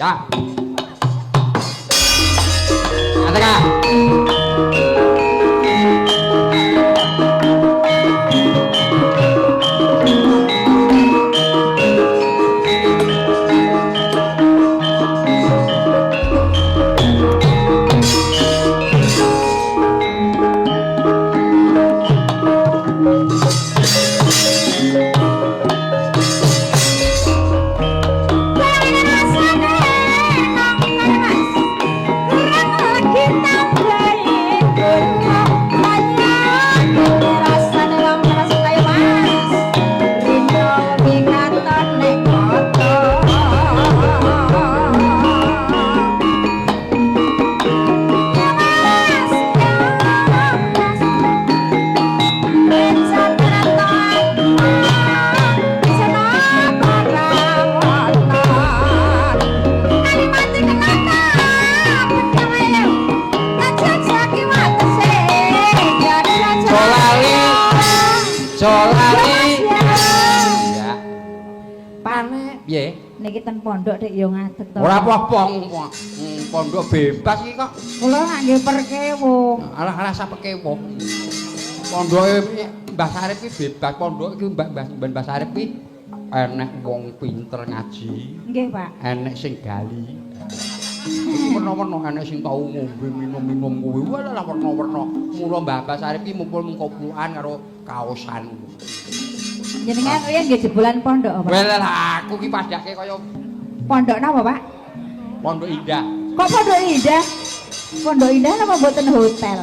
Ya. Tengah. Solali. Ya. Panek. Piye? Niki ten pondok dik yo ngadeg to. Ora apa-apa. Pondok bebas iki kok. Kula nggih perkewo. Alah sapekewo. Pondoke Mbah Sarip iki bebas. Pondok iki Mbah Sarip iki enek wong pinter ngaji. Nggih, Pak. Enek sing gali. Werna-werna enek sing tau ngombe minum-minum kuwi. Walah werna-werna. Mula Mbah Sarip iki mumpul mung koplukan karo kaosan. Jenengan riyen nggih jebolan pondok apa? Well aku ki padake kaya Pondok napa, Pak? Pondok Indah. Kok Pondok Indah? Pondok Indah napa mboten hotel?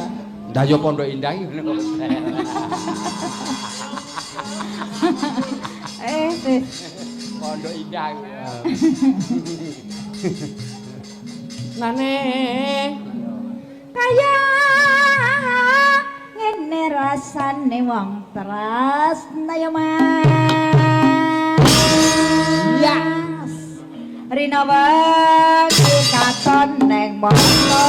Ndah yo Pondok Indah iki ngene kok. Pondok Indah. Nane kaya ngene rasane wong tresna ya Mas. ya Rina wae katon neng mono.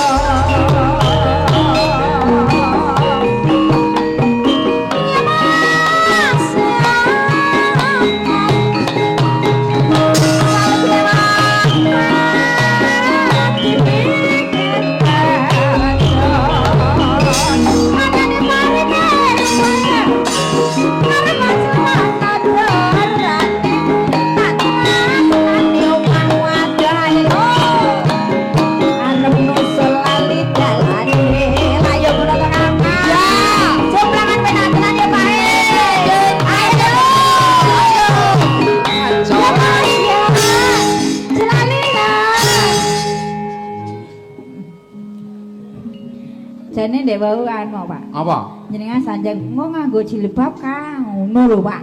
Jane ndek wau anu Pak. apa? Jenengan sanjang nganggo jilbab ka ngono lho Pak.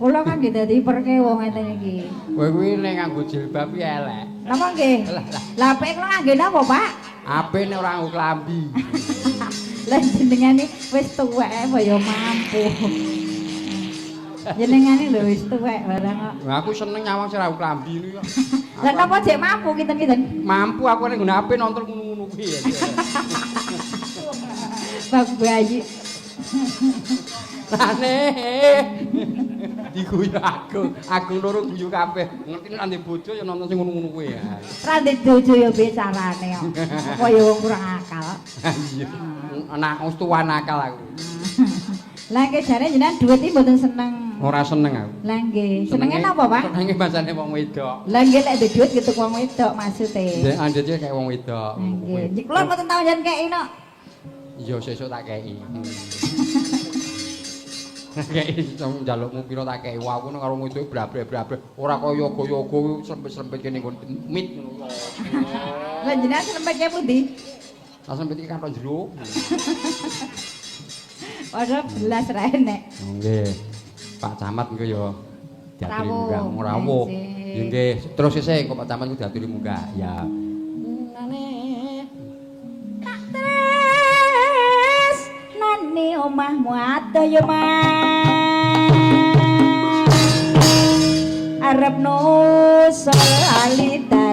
Kula kan nggih dadi perkewo ngeten iki. Kowe kuwi nek nganggo jilbab ki elek. Napa nggih? Lah apik kula nganggo napa Pak? Apik nek ora nganggo klambi. Lah jenengan iki wis tuwek apa ya mampu. Jenengan iki lho wis tuwek barang kok. Nah, aku seneng nyawang sing ora nganggo klambi niku kok. Lah napa jek mampu kinten-kinten? Mampu aku nek nggon HP nonton ngono-ngono kuwi ya. Bab bayi. Ane. Diguyu aku loro guyu kabeh. Ngerti nek ndek bojo ya nonton sing ngono-ngono kuwi ya. Ra ndek bojo ya bicarane kok. Apa ya wong kurang akal. Iya. Anak wis tuwa nakal aku. Lah nggih jare jenengan duit iki mboten seneng. Ora seneng aku. Lah nggih, senenge napa, Pak? Senenge masane wong wedok. Lah nggih lek duit gitu wong wedok maksude. Ndek andete kayak wong wedok. Nggih. Kula mboten tau jan kei no. Iya sesuk tak kei. Kei njalukmu pira tak kei. Wah aku karo wedok brabre-brabre. Ora kaya yoga-yoga slempet-slempet kene nggon mit ngono. Lah jenengan slempetnya pundi? Tak slempet iki kanthi jero. Ora belas ra enek. Nggih. Pak Camat engko ya diaturi Rawuh. munggah ngrawuh. Nggih. Nggih, terus sesuk kok Pak Camat ku diaturi munggah. Ya. Nani omahmu ado ya Mas. Arep nusul alita